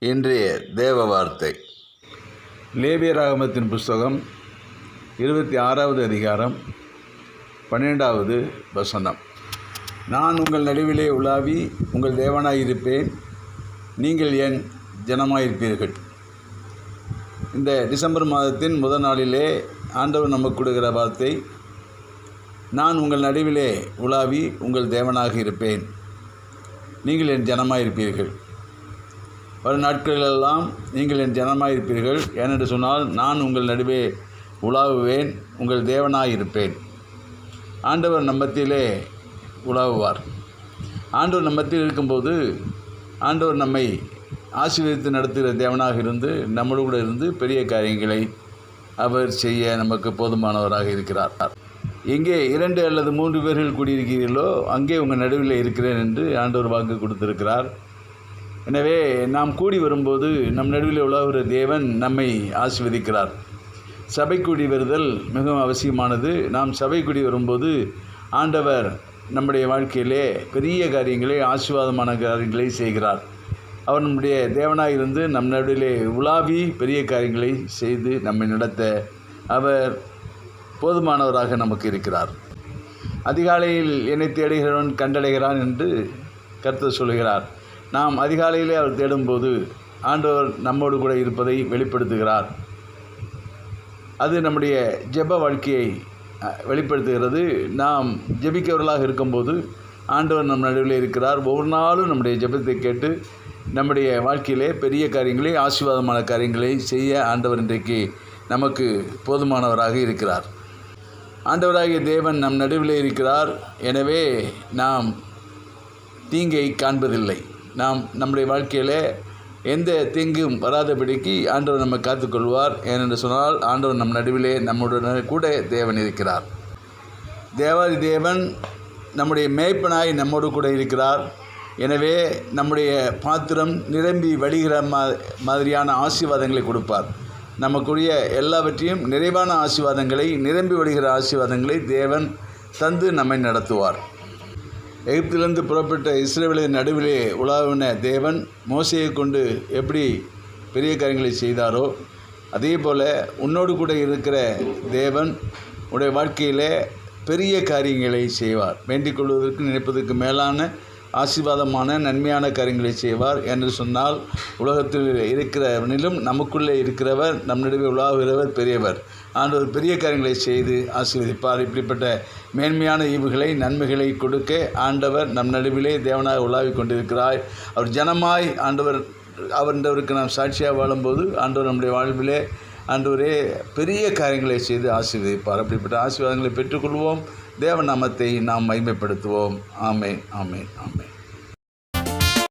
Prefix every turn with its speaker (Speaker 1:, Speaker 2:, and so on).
Speaker 1: இன்றைய தேவ வார்த்தை லேவியராகமத்தின் புஸ்தகம் 26வது அதிகாரம் 12வது வசனம். நான் உங்கள் நடுவிலே உலாவி உங்கள் தேவனாயிருப்பேன், நீங்கள் என் ஜனமாயிருப்பீர்கள். இந்த டிசம்பர் மாதத்தின் முதல் நாளிலே ஆண்டவர் நமக்கு கொடுக்கிற வார்த்தை, நான் உங்கள் நடுவிலே உலாவி உங்கள் தேவனாக இருப்பேன், நீங்கள் என் ஜனமாயிருப்பீர்கள். வரும் நாட்களெல்லாம் நீங்கள் என் ஜனமாயிருப்பீர்கள். ஏனென்று சொன்னால், நான் உங்கள் நடுவே உலாவுவேன், உங்கள் தேவனாயிருப்பேன். ஆண்டவர் நம்மத்திலே உலாவுவார். ஆண்டவர் நம்மத்தில் இருக்கும்போது ஆண்டவர் நம்மை ஆசீர்வதித்து நடத்துகிற தேவனாக இருந்து நம்மளோடு கூட இருந்து பெரிய காரியங்களை அவர் செய்ய நமக்கு போதுமானவராக இருக்கிறார். எங்கே 2 அல்லது 3 பேர்கள் கூடியிருக்கிறீர்களோ அங்கே உங்கள் நடுவில் இருக்கிறேன் என்று ஆண்டவர் வாக்கு கொடுத்திருக்கிறார். எனவே நாம் கூடி வரும்போது நம் நடுவில் உலாவுகிற தேவன் நம்மை ஆசீர்வதிக்கிறார். சபை கூடி வருதல் மிகவும் அவசியமானது. நாம் சபை கூடி வரும்போது ஆண்டவர் நம்முடைய வாழ்க்கையிலே பெரிய காரியங்களை, ஆசீர்வாதமான காரியங்களை செய்கிறார். அவர் நம்முடைய தேவனாக இருந்து நம் நடுவிலே உலாவி பெரிய காரியங்களை செய்து நம்மை நடத்த அவர் போதுமானவராக நமக்கு இருக்கிறார். அதிகாலையில் என்னை தேடுகிறவன் கண்டடைகிறான் என்று கர்த்தர் சொல்கிறார். நாம் அதிகாலையிலே அவர் தேடும்போது ஆண்டவர் நம்மோடு கூட இருப்பதை வெளிப்படுத்துகிறார். அது நம்முடைய ஜெப வாழ்க்கையை வெளிப்படுத்துகிறது. நாம் ஜெபிக்கிறவர்களாக இருக்கும்போது ஆண்டவர் நம் நடுவில் இருக்கிறார். ஒவ்வொரு நாளும் நம்முடைய ஜெபத்தை கேட்டு நம்முடைய வாழ்க்கையிலே பெரிய காரியங்களை, ஆசீர்வாதமான காரியங்களை செய்ய ஆண்டவர் இன்றைக்கு நமக்கு போதுமானவராக இருக்கிறார். ஆண்டவராகிய தேவன் நம் நடுவில் இருக்கிறார். எனவே நாம் தீங்கை காண்பதில்லை. நாம் நம்முடைய வாழ்க்கையில் எந்த தீங்கும் வராதபடிக்கு ஆண்டவர் நம்மை காத்துக்கொள்வார். ஏனென்று சொன்னால், ஆண்டவர் நம் நடுவிலே நம்முடன் கூட தேவன் இருக்கிறார். தேவாதி தேவன் நம்முடைய மேய்ப்பனாய் நம்மோடு கூட இருக்கிறார். எனவே நம்முடைய பாத்திரம் நிரம்பி வழிகிற மாதிரியான ஆசீர்வாதங்களை கொடுப்பார். நமக்குரிய எல்லாவற்றையும் நிறைவான ஆசீர்வாதங்களை, நிரம்பி வழிகிற ஆசீர்வாதங்களை தேவன் தந்து நம்மை நடத்துவார். எகிப்திலிருந்து புறப்பட்ட இஸ்ரவேலின் நடுவிலே உலாவின தேவன் மோசேயை கொண்டு எப்படி பெரிய காரியங்களை செய்தாரோ, அதே போல் உன்னோடு கூட இருக்கிற தேவன் உடைய வாழ்க்கையில் பெரிய காரியங்களை செய்வார். வேண்டிக் கொள்வதற்கு நினைப்பதற்கு மேலான ஆசீர்வாதமான நன்மையான காரியங்களை செய்வார். என்று சொன்னால், உலகத்தில் இருக்கிறவனிலும் நமக்குள்ளே இருக்கிறவர், நம் நடுவே உலாவுகிறவர் பெரியவர். ஆண்டவர் பெரிய காரியங்களை செய்து ஆசீர்வதிப்பார். இப்படிப்பட்ட மேன்மையான ஈவுகளை, நன்மைகளை கொடுக்க ஆண்டவர் நம் நடுவிலே தேவனாக உலாவி கொண்டிருக்கிறார். அவர் ஜனமாய் அவருக்கு நாம் சாட்சியாக வாழும்போது ஆண்டவர் நம்முடைய வாழ்விலே ஆண்டவரே பெரிய காரியங்களை செய்து ஆசீர்வதிப்பார். அப்படிப்பட்ட ஆசீர்வாதங்களை பெற்றுக்கொள்வோம். தேவ நாமத்தை நாம் மகிமைப்படுத்துவோம். ஆமென், ஆமென், ஆமென்.